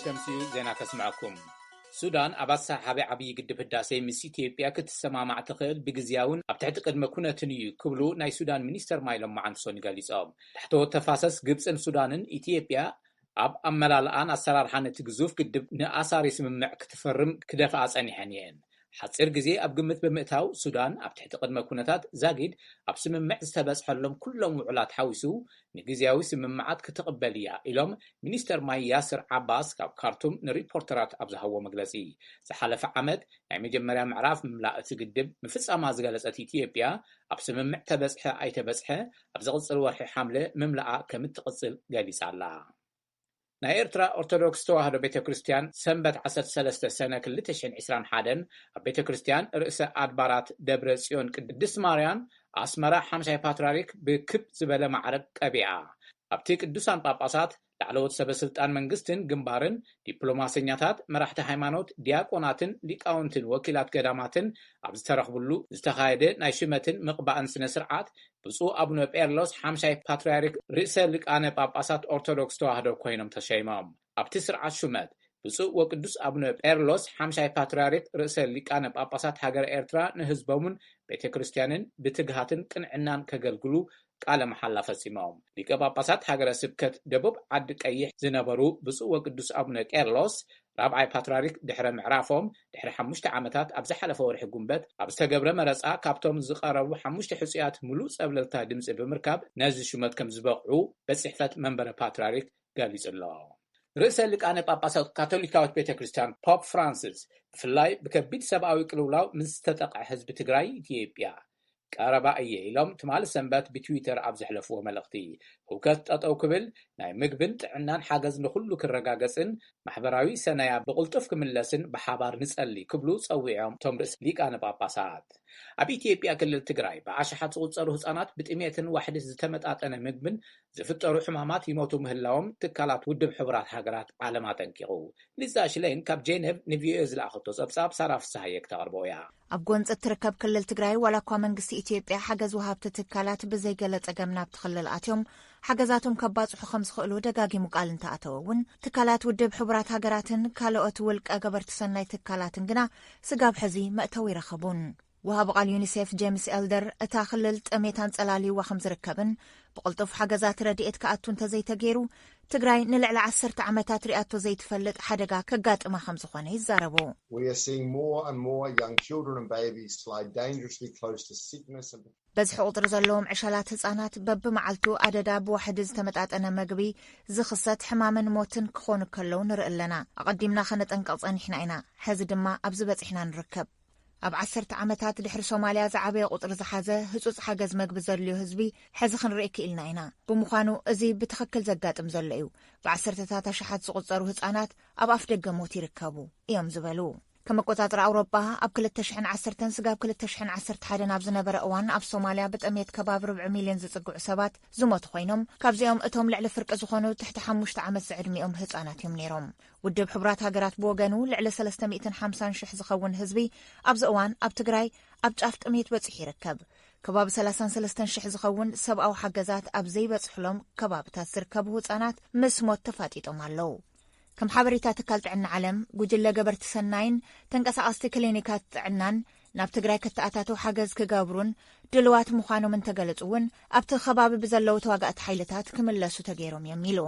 تمسيو زينا كسمعكم سودان أباسا حابي عبي قد بهداسي مس إثيوبيا كتسمع مع تخيل بجزياون أبتعد قدم كنا تنيو كبلو ناي سودان مينيستر مايلوم معن سوني قاليسام تحتو تفاسس قبسن سودان إثيوبيا أب أملا الآن أسرار حانة تجزوف قد نأساري سممع كتفرم كدافع أساني حنيين حصير جزي أب قمت بمئتاو سودان أبتحت قدم كونتات زاقيد أب سممع استبس حلهم كلهم وعلات حاوسو نجزياوي سممعات كتقبلية إلهم مينيستر ماي ياسر عباس كاب كارتوم نريبورترات أبزهو مجلسي سحلف عمد يعني جمرة معرف مملأ تقدم مفس أماز جلسة إثيوبيا أب سممع تبسحة أي تبسحة أبزغص الورح حملة مملأ كمتقصل جالس على ናይ ኤርትራ ኦርቶዶክስ ተዋህዶ ቤተክርስቲያን ሰንበት 13 ሰነ 2021 ኣብ ቤተክርስቲያን ርእሰ አድባራት ደብረ ጽዮን ቅድስት ማርያም አስመራ 50 ፓትርያርክ ብክብ ዝበለ ማዕረግ ቀቢዓ ኣብቲ ቅዱሳን ጳጳሳት ላዕለዎት ሰበስልጣን መንግስትን ግንባርን ዲፕሎማስያታት መራሕቲ ሃይማኖት ዲያቆናትን ሊቃውንትን ወኪላት ገዳማትን ኣብ ዝተረኽብሉ ዝተኻየደ ናይ ሽመትን ምቕባእን ስነ ስርዓት ብፁዕ አቡነ ጴርሎስ 50 ፓትርያርክ ርእሰ ሊቃነ ጳጳሳት ኦርቶዶክስ ተዋህዶ ኮይኖም ተሸይሞም ኣብቲ ስርዓት ሽመት ብፁዕ ወቅዱስ አቡነ ጴርሎስ 50 ፓትርያርክ ርእሰ ሊቃነ ጳጳሳት ሃገር ኤርትራ ንህዝቦምን ቤተክርስቲያንን ብትግሃትን ቅንዕናን ከገልግሉ ቃለ መሐላ ፈጺሞም ሊቀ ጳጳሳት ሃገረ ስብከት ደቡብ ዓዲ ቀይሕ ዝነበሩ ብፁዕ ወቅዱስ አቡነ ቄርሎስ ራብዓይ ፓትርያርክ ድሕረ ምዕራፎም ድሕሪ 5 ዓመታት ኣብ ዝሓለፈ ወርሒ ጉንበት ኣብ ዝተገብረ መረፃ ካብቶም ዝቐረቡ 5 ሕፁያት ሙሉእ ጸብለልታ ድምፂ ብምርካብ ነዚ ሽመት ከም ዝበቕዑ በጽሕፈት መንበረ ፓትርያርክ ገሊጹሎ ርእሰ ሊቃነ ጳጳሳት ካቶሊካዊት ቤተክርስቲያን ፖፕ ፍራንሲስ ብፍላይ ብከቢድ ሰብኣዊ ቅልውላው ምስ ተጠቅዐ ህዝቢ ትግራይ ኢትዮጵያ ቀረባ እየ ኢሎም ትማል ሰንበት ብትዊተር ኣብ ዘሕለፍዎ መልእኽቲ ሁከት ጠጠው ክብል ናይ ምግብን ጥዕናን ሓገዝ ንኹሉ ክረጋገጽን ማሕበራዊ ሰናያ ብቁልጡፍ ክምለስን ብሓባር ንጸሊ ክብሉ ጸዊዖም ቶም ርእሰ ሊቃነ ጳጳሳት ኣብ ኢትዮጵያ ክልል ትግራይ ብኣሽሓት ዝቁጸሩ ህጻናት ብጥሜትን ዋሕድት ዝተመጣጠነ ምግብን ዝፍጠሩ ሕማማት ይሞቱ ምህላዎም ትካላት ውድብ ሕብራት ሃገራት ዓለም አጠንቂቑ ሊዛ ሽሌን ካብ ጄኔቭ ንቪኦኤ ዝለኣኸቶ ጸብጻብ ሳራ ፍስሓየ ክተቕርቦያ ኣብ ጎንፂ ትርከብ ክልል ትግራይ ዋላኳ መንግስቲ ኢትዮጵያ ሓገዝ ወሃብቲ ትካላት ብዘይገለጸ ገምናብ ትኽልል ኣትዮም ሓገዛቶም ከባጽሑ ከም ዝኽእሉ ደጋጊሙ ቃል እንተኣተወውን ትካላት ውድብ ሕብራት ሃገራትን ካልኦት ውልቀ ገበርቲ ሰናይ ትካላትን ግና ስጋብ ሕዚ መእተው ይረኸቡን ወሃብ ቃል ዩኒሴፍ ጄምስ ኤልደር እታ ክልል ጥሜታን ጸላልይዋ ከም ዝርከብን ብቕልጡፍ ሓገዛት ረድኤት ከኣቱ እንተዘይተገይሩ ትግራይ ንልዕሊ 10 ዓመታት ሪኣቶ ዘይትፈልጥ ሓደጋ ከጋጥማ ከም ዝኾነ ይዛረቡ በዝሒ ቁጥሪ ዘለዎም ዕሸላት ህጻናት በብመዓልቱ ኣደዳ ብዋሕዲ ዝተመጣጠነ መግቢ ዝኽሰት ሕማምን ሞትን ክኾኑ ከለዉ ንርኢ ኣለና ኣቐዲምና ኸነጠንቀቕ ጸኒሕና ኢና ሕዚ ድማ ኣብዚ በፂሕና ንርከብ ኣብ 10 ዓመታት ድሕሪ ሶማልያ ዝዓበየ ቁጥሪ ዝሓዘ ህጹጽ ሓገዝ መግቢ ዘድልዮ ህዝቢ ሕዚ ክንርኢ ክኢልና ኢና ብምዃኑ እዚ ብትኽክል ዘጋጥም ዘሎ እዩ ብ10ታት ኣሽሓት ዝቁጸሩ ህጻናት ኣብ ኣፍ ደገ ሞት ይርከቡ እዮም ዝበሉ ከመቆጻጽሪ ኣውሮፓ ኣብ 2010 ስጋብ 2011 ናብ ዝነበረ እዋን ኣብ ሶማልያ ብጥሜት ከባቢ 4 ሚልዮን ዝጽግዑ ሰባት ዝሞቱ ኮይኖም ካብዚኦም እቶም ልዕሊ ፍርቂ ዝኾኑ ትሕቲ 5 ዓመት ዝዕድሚኦም ህጻናት እዮም ነይሮም ውድብ ሕብራት ሃገራት ብወገኑ ልዕሊ 350,000 ዝኸውን ህዝቢ ኣብዚ እዋን ኣብ ትግራይ ኣብ ጫፍ ጥሜት በፂሑ ይርከብ ከባቢ 33,000 ዝኸውን ሰብኣዊ ሓገዛት ኣብ ዘይበጽሕሎም ከባብታት ዝርከቡ ህጻናት ምስ ሞት ተፋጢጦም ኣለዉ ከም ሓበሬታ ትካል ጥዕና ዓለም ጉጅለ ገበርቲ ሰናይን ተንቀሳቐስቲ ክሊኒካት ጥዕናን ናብ ትግራይ ከተኣታተው ሓገዝ ክገብሩን ድልዋት ምዃኖም እንተገለጹውን ኣብቲ ከባቢ ብዘለዉ ተዋጋእቲ ሓይልታት ክምለሱ ተገይሮም እዮም ኢሉ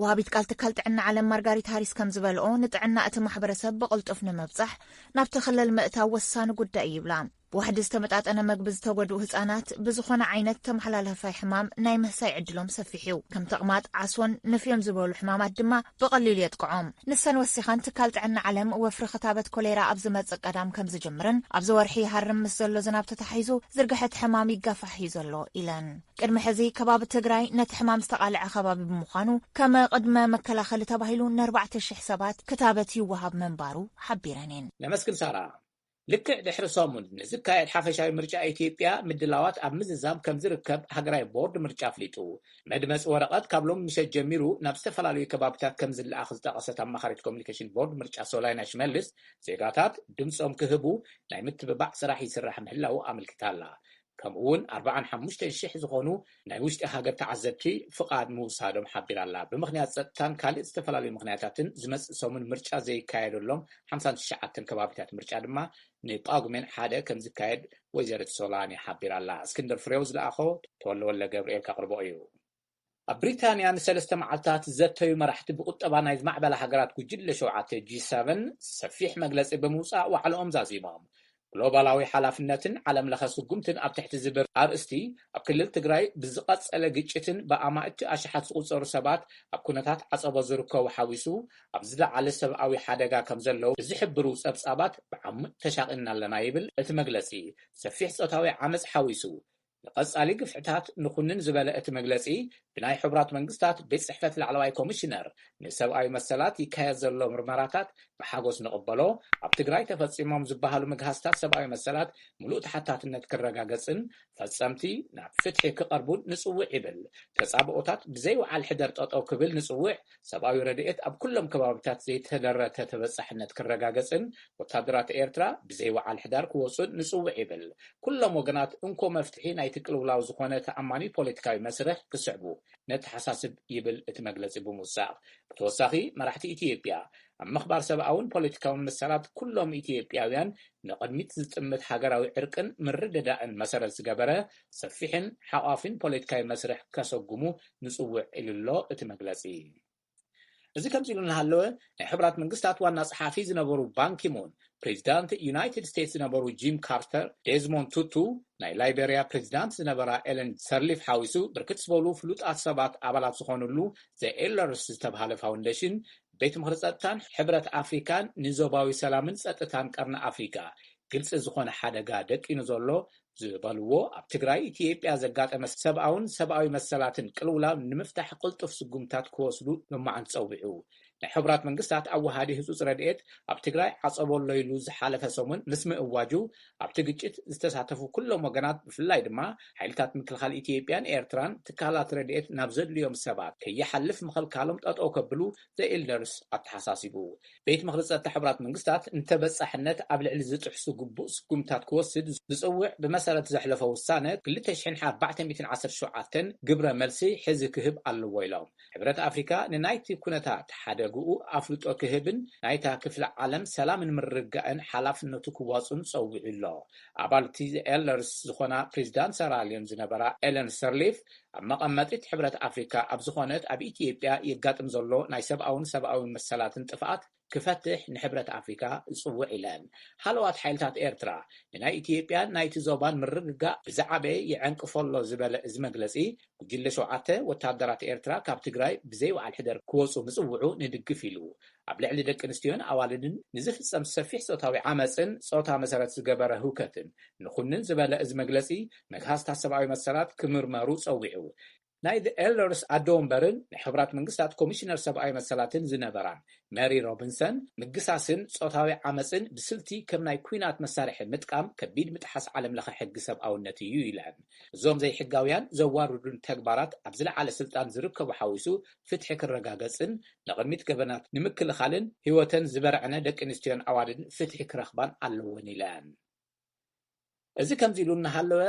ወሃቢት ቃል ትካል ጥዕና ዓለም ማርጋሪት ሃሪስ ከም ዝበልኦ ንጥዕና እቲ ማሕበረሰብ ብቕልጡፍ ንምብጻሕ ናብቲ ክልል ምእታው ወሳኒ ጉዳይ ይብላ ብዋሕዲ ዝተመጣጠነ መግቢ ዝተጎድኡ ህጻናት ብዝኾነ ዓይነት ተመሓላለፋይ ሕማም ናይ ምህሳይ ዕድሎም ሰፊሑ ከም ተቕማጥ ዓስወን ንፍዮም ዝበሉ ሕማማት ድማ ብቐሊሉ የጥቅዖም ንሰን ወሲኻን ትካል ጥዕና ዓለም ወፍሪ ክታበት ኮሌራ ኣብ ዝመጽእ ቀዳም ከም ዝጅምርን ኣብዚ ወርሒ ሃርም ምስ ዘሎ ዝናብ ተታሒዙ ዝርግሐት ሕማም ይጋፋሕ እዩ ዘሎ ኢለን ቅድሚ ሕዚ ከባቢ ትግራይ ነቲ ሕማም ዝተቓልዐ ከባቢ ብምዃኑ ከም ቅድመ መከላኸሊ ተባሂሉ ን4,000 ሰባት ክታበት ይወሃብ መንባሩ ሓቢረንን ነመስግን ሳራ ልክዕ ድሕሪ ሰሙን ንዝካየድ ሓፈሻዊ ምርጫ ኢትዮጵያ ምድላዋት ኣብ ምዝዛም ከም ዝርከብ ሃገራዊ ቦርድ ምርጫ ኣፍሊጡ መድመጽ ወረቐት ካብሎም ምሸት ጀሚሩ ናብ ዝተፈላለዩ ከባቢታት ከም ዝለኣኽ ዝጠቐሰት ኣማኻሪት ኮሙኒኬሽን ቦርድ ምርጫ ሶላይና ሽመልስ ዜጋታት ድምፆም ክህቡ ናይ ምትብባዕ ስራሕ ይስራሕ ምህላው ኣመልኪታ ኣላ ከምኡውን 45,000 ዝኾኑ ናይ ውሽጢ ሃገር ተዓዘብቲ ፍቃድ ምውሳዶም ሓቢራላ። ብምክንያት ፀጥታን ካልእ ዝተፈላለዩ ምክንያታትን ዝመፅእ ሰሙን ምርጫ ዘይካየደሎም 59 ከባቢታት ምርጫ ድማ ንጳጉሜን 1 ከም ዝካየድ ወይዘሪት ሶላኒ ሓቢራላ። እስክንድር ፍሬው ዝለኣኾ ተወልደ ገብርኤል ካቅርቦ እዩ። ኣብ ብሪታንያ ንሰለስተ መዓልታት ዘተዩ መራሕቲ ብቁጠባ ናይ ዝማዕበላ ሃገራት ጉጅለ 7 G7 ሰፊሕ መግለፂ ብምውፃእ ዋዕሎኦም ዛዚሞም። ግሎባላዊ ሓላፍነትን ዓለም ለኸ ስጉምትን ኣብ ትሕቲ ዝብር ኣርእስቲ ኣብ ክልል ትግራይ ብዝቐፀለ ግጭትን ብኣማእቲ ኣሽሓት ዝቁፀሩ ሰባት ኣብ ኩነታት ዓፀቦ ዝርከቡ ሓዊሱ ኣብ ዝለዓለ ሰብኣዊ ሓደጋ ከም ዘለው ዝሕብሩ ፀብፃባት ብዓሙቕ ተሻቂልና ኣለና ይብል እቲ መግለፂ። ሰፊሕ ፆታዊ ዓመፅ ሓዊሱ ንቐጻሊ ግፍዕታት ንኹንን ዝበለ እቲ መግለፂ ብናይ ሕቡራት መንግስታት ቤት ጽሕፈት ላዕለዋይ ኮሚሽነር ንሰብኣዊ መሰላት ይካየድ ዘሎ ምርመራታት ብሓጎስ ንቕበሎ፣ ኣብ ትግራይ ተፈፂሞም ዝበሃሉ ምግሃስታት ሰብኣዊ መሰላት ሙሉእ ተሓታትነት ክረጋገፅን ፈጸምቲ ናብ ፍትሒ ክቐርቡን ንጽውዕ ይብል። ተጻብኦታት ብዘይወዓል ሕደር ጠጠው ክብል ንጽውዕ፣ ሰብኣዊ ረድኤት ኣብ ኩሎም ከባቢታት ዘይተደረተ ተበጻሕነት ክረጋገፅን ወታደራት ኤርትራ ብዘይወዓል ሕዳር ክወፁን ንጽውዕ ይብል። ኩሎም ወገናት እንኮ መፍትሒ ናይቲ ቅልውላው ዝኾነ ተኣማኒ ፖለቲካዊ መስርሕ ክስዕቡ ነተሓሳስብ ይብል እቲ መግለፂ ብምውሳኽ። ብተወሳኺ መራሕቲ ኢትዮጵያ ኣብ ምኽባር ሰብኣውን ፖለቲካውን መሰላት ኩሎም ኢትዮጵያውያን ንቕድሚት ዝጥምት ሃገራዊ ዕርቅን ምርድዳእን መሰረት ዝገበረ ሰፊሕን ሓቋፊን ፖለቲካዊ መስርሕ ከሰጉሙ ንጽውዕ ኢሉሎ እቲ መግለፂ። እዚ ከምዚ ኢሉ እናሃለወ ናይ ሕቡራት መንግስታት ዋና ጸሓፊ ዝነበሩ ባንኪሙን፣ ፕሬዚዳንት ዩናይትድ ስቴትስ ዝነበሩ ጂም ካርተር፣ ዴዝሞንድ ቱቱ፣ ናይ ላይቤሪያ ፕሬዚዳንት ዝነበራ ኤለን ሰርሊፍ ሓዊሱ ብርክት ዝበሉ ፍሉጣት ሰባት ኣባላት ዝኾኑሉ ዘ ኤለርስ ዝተባሃለ ፋውንዴሽን ቤት ምክሪ ፀጥታን ሕብረት ኣፍሪካን ንዞባዊ ሰላምን ፀጥታን ቀርኒ ኣፍሪካ ግልፂ ዝኾነ ሓደጋ ደቂኑ ዘሎ ዝበልዎ ኣብ ትግራይ ኢትዮጵያ ዘጋጠመ ሰብኣዊ መሰላትን ቅልውላው ንምፍታሕ ቅልጡፍ ስጉምታት ክወስዱ ልማዓን ፀዊዑ። ናይ ሕቡራት መንግስታት ኣወሃዲ ህፁፅ ረድኤት ኣብ ትግራይ ዓፀበሎ ኢሉ ዝሓለፈ ሰሙን ምስ ምእዋጁ ኣብቲ ግጭት ዝተሳተፉ ኩሎም ወገናት ብፍላይ ድማ ሓይልታት ምክልኻል ኢትዮጵያን ኤርትራን ትካላት ረድኤት ናብ ዘድልዮም ሰባት ከይሓልፍ ምኽልካሎም ጠጠው ከብሉ ዘኤልደርስ ኣተሓሳሲቡ። ቤት ምክሪ ፀጥታ ሕቡራት መንግስታት እንተበፃሕነት ኣብ ልዕሊ ዝጥሕሱ ግቡእ ስጉምታት ክወስድ ዝፅውዕ ብመሰረት ዘሕለፈ ውሳነ 2417 ግብረ መልሲ ሕዚ ክህብ ኣለዎ ኢሎም። ሕብረት ኣፍሪካ ንናይቲ ኩነታት ሓደግኡ ኣፍልጦ ክህብን ናይታ ክፍለ ዓለም ሰላምን ምርግጋእን ሓላፍነቱ ክዋፁን ፀዊዑ ኣሎ። ኣባልቲ ኤለርስ ዝኾና ፕሬዚዳንት ሰራሊዮን ዝነበራ ኤለን ሰርሊፍ ኣብ መቐመጢት ሕብረት ኣፍሪካ ኣብ ዝኾነት ኣብ ኢትዮጵያ የጋጥም ዘሎ ናይ ሰብኣዊ መሰላትን ጥፍኣት ክፈትሕ ንሕብረት ኣፍሪካ ዝፅውዕ ኢለን። ሃለዋት ሓይልታት ኤርትራ ንናይ ኢትዮጵያን ናይቲ ዞባን ምርግጋእ ብዛዕበየ ይዕንቅፈሎ ዝበለ እዚ መግለፂ ጉጅለ 7 ወታደራት ኤርትራ ካብ ትግራይ ብዘይወዓል ሕደር ክወፁ ምፅውዑ ንድግፍ ኢሉ ኣብ ልዕሊ ደቂ ኣንስትዮን ኣዋልድን ንዝፍፀም ሰፊሕ ፆታዊ ዓመፅን ፆታ መሰረት ዝገበረ ህውከትን ንኹንን ዝበለ እዚ መግለፂ መግሃስታት ሰብኣዊ መሰላት ክምርመሩ ፀዊዑ። ናይ ኤልደርስ ኣዶ ወንበርን ናይ ሕቡራት መንግስታት ኮሚሽነር ሰብኣዊ መሰላትን ዝነበራን ሜሪ ሮቢንሰን ምግሳስን ፆታዊ ዓመፅን ብስልቲ ከም ናይ ኩናት መሳርሒ ምጥቃም ከቢድ ምጥሓስ ዓለም ለኸ ሕጊ ሰብኣውነት እዩ ኢለን። እዞም ዘይሕጋውያን ዘዋርዱን ተግባራት ኣብ ዝለዓለ ስልጣን ዝርከቡ ሓዊሱ ፍትሒ ክረጋገፅን ንቕድሚት ገበናት ንምክልኻልን ህይወተን ዝበርዐነ ደቂ ኣንስትዮን ኣዋልድን ፍትሒ ክረኽባን ኣለዎን ኢለን። እዚ ከምዚ ኢሉ እናሃለወ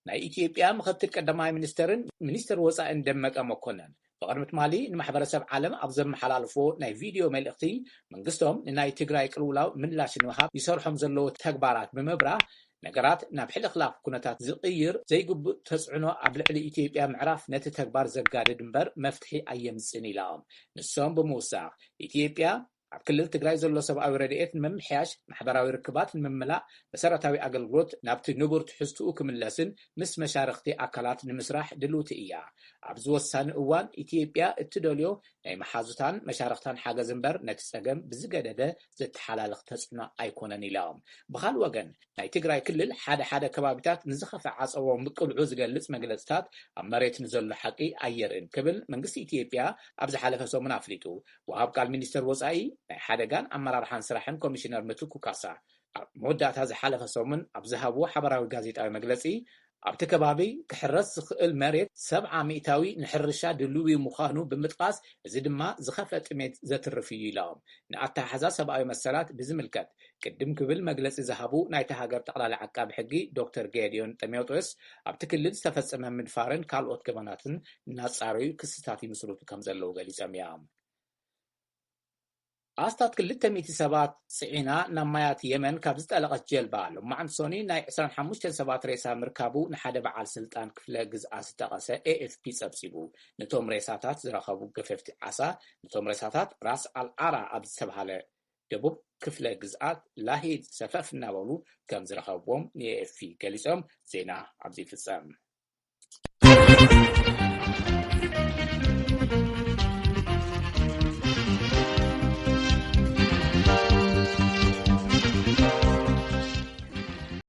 ናይ ኢትዮጵያ ምክትል ቀዳማይ ሚኒስተርን ሚኒስተር ወፃኢን ደመቀ መኮነን ብቅድሚት ማሊ ንማሕበረሰብ ዓለም ኣብ ዘመሓላልፎ ናይ ቪድዮ መልእኽቲ መንግስቶም ንናይ ትግራይ ቅልውላው ምላሽ ንምሃብ ይሰርሖም ዘለዎ ተግባራት ብምብራህ ነገራት ናብ ሕልኽላፍ ኩነታት ዝቕይር ዘይግቡእ ተፅዕኖ ኣብ ልዕሊ ኢትዮጵያ ምዕራፍ ነቲ ተግባር ዘጋድድ እምበር መፍትሒ ኣየምፅን ኢሎም ንሶም ብምውሳኽ ኢትዮጵያ ኣብ ክልል ትግራይ ዘሎ ሰብኣዊ ረድኤት ንምምሕያሽ ማሕበራዊ ርክባት ንምምላእ መሰረታዊ ኣገልግሎት ናብቲ ንቡር ትሕዝትኡ ክምለስን ምስ መሻርክቲ ኣካላት ንምስራሕ ድልውቲ እያ። ኣብዚ ወሳኒ እዋን ኢትዮጵያ እትደልዮ ናይ መሓዙታን መሻርክታን ሓገዝ እምበር ነቲ ፀገም ብዝገደደ ዘተሓላልኽ ተፅዕኖ ኣይኮነን ኢሎም። ብኻልእ ወገን ናይ ትግራይ ክልል ሓደ ከባቢታት ንዝኸፍዐ ዓፀቦ ምቅልዑ ዝገልጽ መግለጽታት ኣብ መሬት ንዘሎ ሓቂ ኣየርእን ክብል መንግስቲ ኢትዮጵያ ኣብ ዝሓለፈ ሰሙን ኣፍሊጡ። ወሃብ ቃል ሚኒስተር ወፃኢ ናይ ሓደጋን ኣመራርሓን ስራሕን ኮሚሽነር ምትኩ ካሳ መወዳእታ ዝሓለፈ ሰሙን ኣብ ዝሃብዎ ሓበራዊ ጋዜጣዊ መግለፂ ኣብቲ ከባቢ ክሕረስ ዝኽእል መሬት 70% ንሕርሻ ድልዊ ምዃኑ ብምጥቃስ እዚ ድማ ዝኸፈ ጥሜት ዘትርፍ እዩ ኢሎም ንኣተሓሕዛ ሰብኣዊ መሰላት ብዝምልከት ቅድም ክብል መግለፂ ዝሃቡ ናይቲ ሃገር ጠቅላላ ዓቃቢ ሕጊ ዶክተር ጌድዮን ጠሜውጦስ ኣብቲ ክልል ዝተፈፀመ ምድፋርን ካልኦት ገበናትን እናጻረዩ ክስታት ይምስርቱ ከም ዘለዉ ገሊፆም እዮም። ኣስታት 200 ሰባት ጽዒና ናብ ማያት የመን ካብ ዝጠለቐት ጀልባ ሎማዓንሶኒ ናይ 25 ሰባት ሬሳ ምርካቡ ንሓደ በዓል ስልጣን ክፍለ ግዝኣ ዝተቐሰ AFP ጸብሲቡ ነቶም ሬሳታት ዝረኸቡ ገፈፍቲ ዓሳ ነቶም ሬሳታት ራስ አልዓራ ኣብ ዝተባሃለ ደቡብ ክፍለ ግዝኣት ላሂድ ሰፈፍ እናበሉ ከም ዝረኸብዎም ንAFP ገሊፆም ዜና ኣብዚ ይፍጸም።